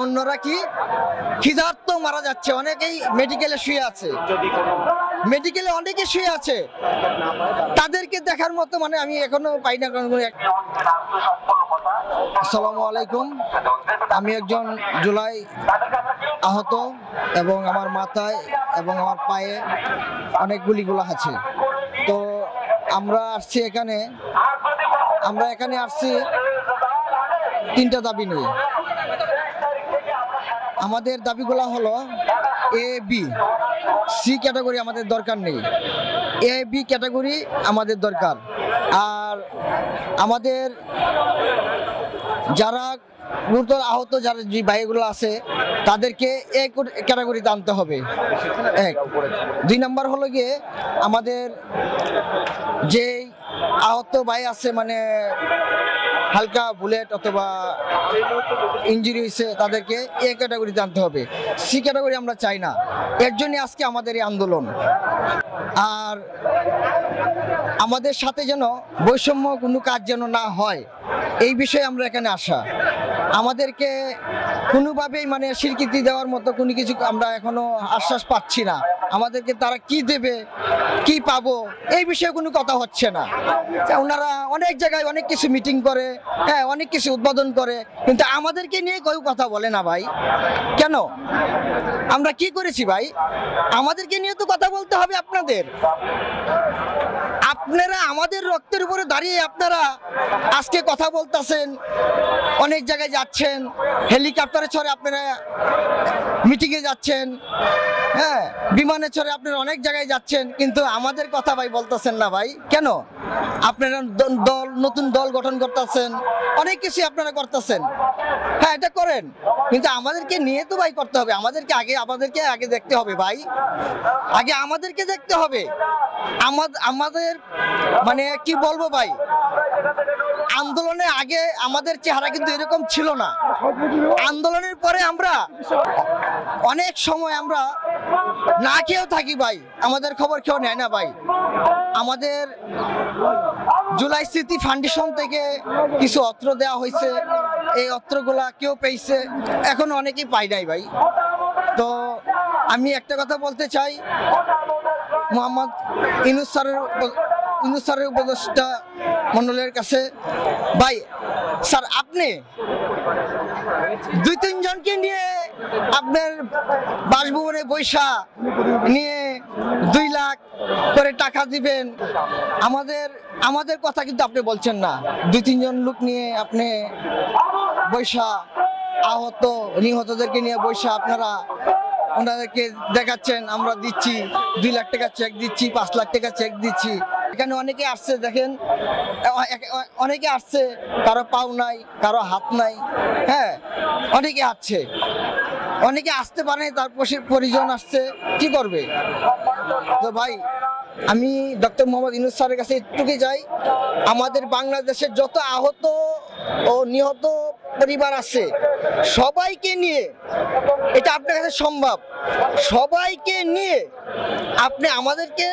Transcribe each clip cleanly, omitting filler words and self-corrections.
অন্যরা কি ক্ষিধার্ত মারা যাচ্ছে, অনেকেই মেডিকেলে শুয়ে আছে, মেডিকেলে অনেকে শুয়ে আছে, তাদেরকে দেখার মতো মানে আমি এখনো পাই না। আসসালামু আলাইকুম, আমি একজন জুলাই আহত এবং আমার মাথায় এবং আমার পায়ে অনেক গুলিগুলো আছে। তো আমরা এখানে আসছি তিনটা দাবি নিয়ে। আমাদের দাবিগুলো হলো এ বি, সি ক্যাটাগরি আমাদের দরকার নেই, এ বি ক্যাটাগরি আমাদের দরকার। আর আমাদের যারা গুরুতর আহত যারা যে ভাইগুলো আছে তাদেরকে এ ক্যাটাগরিতে আনতে হবে। এক, দুই নাম্বার হলো গিয়ে আমাদের যে আহত ভাই আছে মানে হালকা বুলেট অথবা ইঞ্জুরি হয়েছে তাদেরকে এ ক্যাটাগরিতে আনতে হবে, সি ক্যাটাগরি আমরা চাই না। এর জন্য আজকে আমাদের এই আন্দোলন। আর আমাদের সাথে যেন বৈষম্য কোনো কাজ যেন না হয় এই বিষয়ে আমরা এখানে আসা। আমাদেরকে কোনোভাবেই মানে স্বীকৃতি দেওয়ার মতো কোনো কিছু আমরা এখনো আশ্বাস পাচ্ছি না। আমাদেরকে তারা কি দেবে, কি পাবো এই বিষয়ে কোনো কথা হচ্ছে না। ওনারা অনেক জায়গায় অনেক কিছু মিটিং করে, হ্যাঁ অনেক কিছু উদ্বোধন করে, কিন্তু আমাদেরকে নিয়ে কেউ কথা বলে না ভাই। কেন? আমরা কি করেছি ভাই? আমাদেরকে নিয়ে তো কথা বলতে হবে আপনাদের। আপনারা আমাদের রক্তের উপরে দাঁড়িয়ে আপনারা আজকে কথা বলতেছেন, অনেক জায়গায় যাচ্ছেন, হেলিকপ্টারে চড়ে আপনারা মিটিংয়ে যাচ্ছেন, হ্যাঁ বিমানে চড়ে আপনারা অনেক জায়গায় যাচ্ছেন, কিন্তু আমাদের কথা ভাই বলতেছেন না ভাই। কেন? আপনারা নতুন দল গঠন করতেছেন, অনেক কিছু আপনারা করতেছেন, হ্যাঁ এটা করেন, কিন্তু আমাদেরকে নিয়ে তো ভাই করতে হবে। আমাদেরকে আগে দেখতে হবে ভাই, আগে আমাদেরকে দেখতে হবে। আমাদের মানে কি বলবো ভাই, আন্দোলনে আগে আমাদের চেহারা কিন্তু এরকম ছিল না। আন্দোলনের পরে আমরা অনেক সময় আমরা না খেয়েও থাকি ভাই, আমাদের খবর কেউ নেয় না ভাই। আমাদের জুলাই স্মৃতি ফাউন্ডেশন থেকে কিছু অস্ত্র দেওয়া হয়েছে, এই অস্ত্রগুলা কেউ পেয়েছে, এখন অনেকেই পাই নাই ভাই। তো আমি একটা কথা বলতে চাই মোহাম্মদ ইউনূস স্যারের উপদেষ্টা মণ্ডলের কাছে, ভাই স্যার আপনি 2-3 জনকে নিয়ে আপনার বাসভবনে বৈশা নিয়ে 2 লাখ করে টাকা দিবেন, আমাদের কথা কিন্তু আপনি বলছেন না। 2-3 জন লোক নিয়ে আপনি বৈশা আহত নিহতদেরকে নিয়ে বৈশা আপনারা ওনাদেরকে দেখাচ্ছেন আমরা দিচ্ছি 2 লাখ টাকা চেক দিচ্ছি, 5 লাখ টাকা চেক দিচ্ছি। এখানে অনেকে আসছে, দেখেন অনেকে আসছে, কারো পাও নাই, কারো হাত নাই, হ্যাঁ অনেকে আসছে, অনেকে আসতে পারে, তার পরিজন আসছে, কি করবে? তো ভাই আমি ডক্টর মোহাম্মদ ইউনূস স্যারের কাছে একটুকুই যাই, আমাদের বাংলাদেশের যত আহত ও নিহত পরিবার আছে সবাইকে নিয়ে, এটা আপনার কাছে সম্ভব, সবাইকে নিয়ে আপনি আমাদেরকে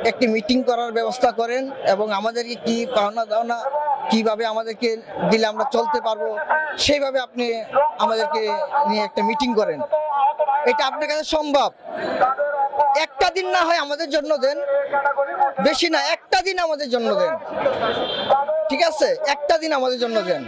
একটি মিটিং করার ব্যবস্থা করেন এবং আমাদেরকে কি পাওনা দাওনা কিভাবে আমাদেরকে দিলে আমরা চলতে পারবো সেইভাবে আপনি আমাদেরকে নিয়ে একটা মিটিং করেন। এটা আপনার কাছে সম্ভব। একটা দিন না হয় আমাদের জন্য দেন, বেশি না, একটা দিন আমাদের জন্য দেন, ঠিক আছে? একটা দিন আমাদের জন্য দেন।